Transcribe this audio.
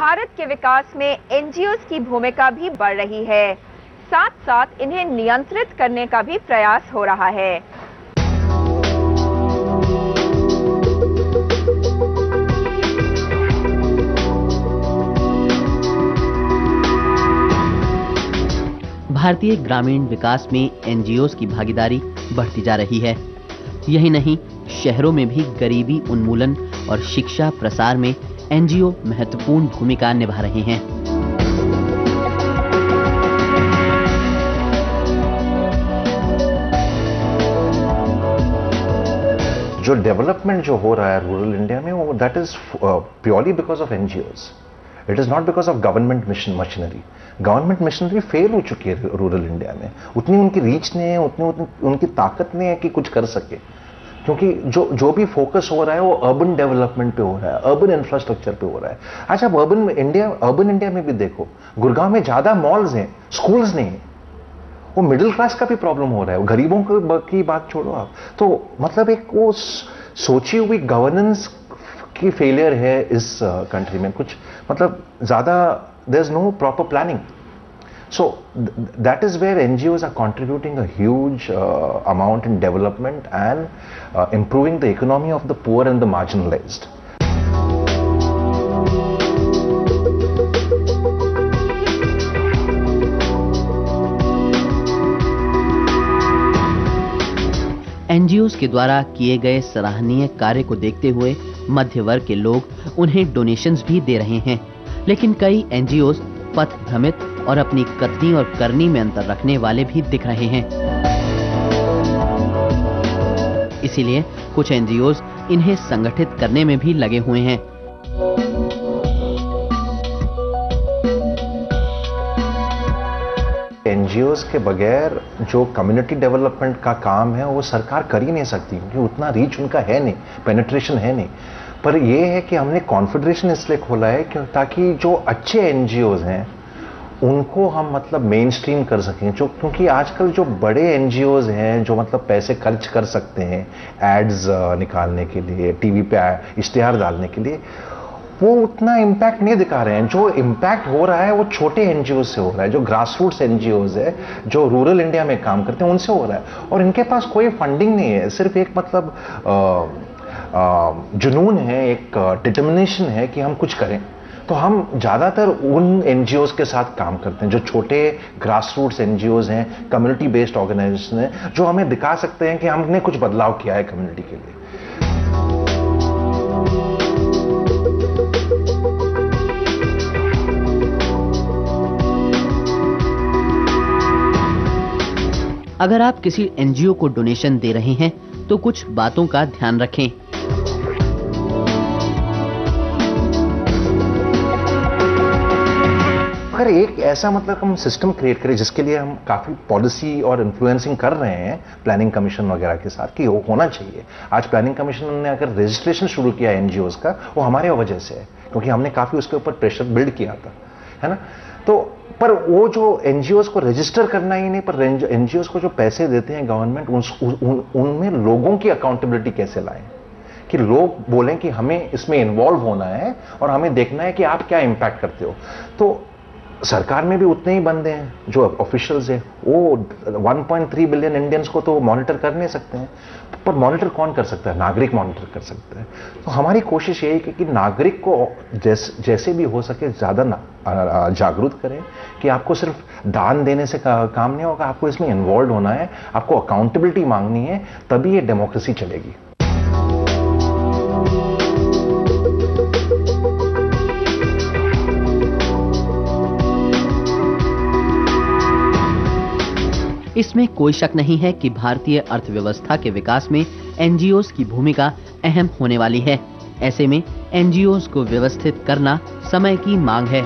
भारत के विकास में एनजीओज की भूमिका भी बढ़ रही है, साथ साथ इन्हें नियंत्रित करने का भी प्रयास हो रहा है। भारतीय ग्रामीण विकास में एनजीओज की भागीदारी बढ़ती जा रही है। यही नहीं, शहरों में भी गरीबी उन्मूलन और शिक्षा प्रसार में एनजीओ महत्वपूर्ण भूमिका निभा रहे हैं। जो डेवलपमेंट जो हो रहा है रूरल इंडिया में, वो that is purely because of NGOs. It is not because of government machinery. Government machinery fail हो चुकी है रूरल इंडिया में। उतनी उनकी रीच नहीं है, उतनी उनकी ताकत नहीं है कि कुछ कर सके, क्योंकि जो भी फोकस हो रहा है वो अर्बन डेवलपमेंट पे हो रहा है, अर्बन इंफ्रास्ट्रक्चर पे हो रहा है। अच्छा, आप अर्बन इंडिया में भी देखो, गुड़गांव में ज्यादा मॉल्स हैं, स्कूल्स नहीं है। वो मिडिल क्लास का भी प्रॉब्लम हो रहा है, वो गरीबों की बात छोड़ो आप। तो मतलब एक वो सोची हुई गवर्नेंस की फेलियर है इस कंट्री में। कुछ मतलब ज्यादा there is no proper planning. So that is where NGOs are contributing a huge amount in development and improving the economy of the poor and the marginalized. NGOs के द्वारा किए गए सराहनीय कार्य को देखते हुए मध्य वर्ग के लोग उन्हें डोनेशंस भी दे रहे हैं, लेकिन कई एनजीओज पथ भ्रमित और अपनी कथनी और करनी में अंतर रखने वाले भी दिख रहे हैं। इसीलिए कुछ एनजीओज इन्हें संगठित करने में भी लगे हुए हैं। एनजीओज के बगैर जो कम्युनिटी डेवलपमेंट का काम है वो सरकार कर ही नहीं सकती, क्योंकि उतना रीच उनका है नहीं, पेनिट्रेशन है नहीं। पर ये है कि हमने कॉन्फेडरेशन इसलिए खोला है ताकि जो अच्छे एनजीओज हैं उनको हम मतलब मेन स्ट्रीम कर सकें। क्योंकि आजकल जो बड़े एनजीओज हैं जो मतलब पैसे खर्च कर सकते हैं एड्स निकालने के लिए, टीवी पे इश्तिहार डालने के लिए, वो उतना इम्पैक्ट नहीं दिखा रहे हैं। जो इम्पैक्ट हो रहा है वो छोटे एनजीओ से हो रहा है, जो ग्रास रूट्स एनजीओज है, जो रूरल इंडिया में काम करते हैं, उनसे हो रहा है। और इनके पास कोई फंडिंग नहीं है, सिर्फ एक मतलब जुनून है, एक डिटर्मिनेशन है कि हम कुछ करें। तो हम ज़्यादातर उन एनजीओज के साथ काम करते हैं जो छोटे ग्रास रूट्स एनजीओज हैं, कम्युनिटी बेस्ड ऑर्गेनाइजेशन हैं, जो हमें दिखा सकते हैं कि हमने कुछ बदलाव किया है कम्युनिटी के लिए। अगर आप किसी एनजीओ को डोनेशन दे रहे हैं तो कुछ बातों का ध्यान रखें। अगर एक ऐसा मतलब हम सिस्टम क्रिएट करें जिसके लिए हम काफ़ी पॉलिसी और इन्फ्लुएंसिंग कर रहे हैं प्लानिंग कमीशन वगैरह के साथ, कि वो होना चाहिए। आज प्लानिंग कमीशन ने अगर रजिस्ट्रेशन शुरू किया एनजीओज का, वो हमारे वजह से है, क्योंकि हमने काफ़ी उसके ऊपर प्रेशर बिल्ड किया था, है ना। तो पर वो जो एनजीओज को रजिस्टर करना ही नहीं, पर एनजीओज को जो पैसे देते हैं गवर्नमेंट, उनमें लोगों की अकाउंटेबिलिटी कैसे लाएं, कि लोग बोलें कि हमें इसमें इन्वॉल्व होना है और हमें देखना है कि आप क्या इम्पैक्ट करते हो। तो सरकार में भी उतने ही बंदे हैं जो ऑफिशियल्स हैं, वो 1.3 बिलियन इंडियंस को तो मॉनिटर कर नहीं सकते हैं। पर मॉनिटर कौन कर सकता है? नागरिक मॉनिटर कर सकते हैं। तो हमारी कोशिश यही है कि नागरिक को जैसे भी हो सके ज़्यादा जागरूक करें कि आपको सिर्फ दान देने से काम नहीं होगा, आपको इसमें इन्वॉल्व होना है, आपको अकाउंटेबिलिटी मांगनी है, तभी ये डेमोक्रेसी चलेगी। इसमें कोई शक नहीं है कि भारतीय अर्थव्यवस्था के विकास में एनजीओज की भूमिका अहम होने वाली है। ऐसे में एनजीओज को व्यवस्थित करना समय की मांग है।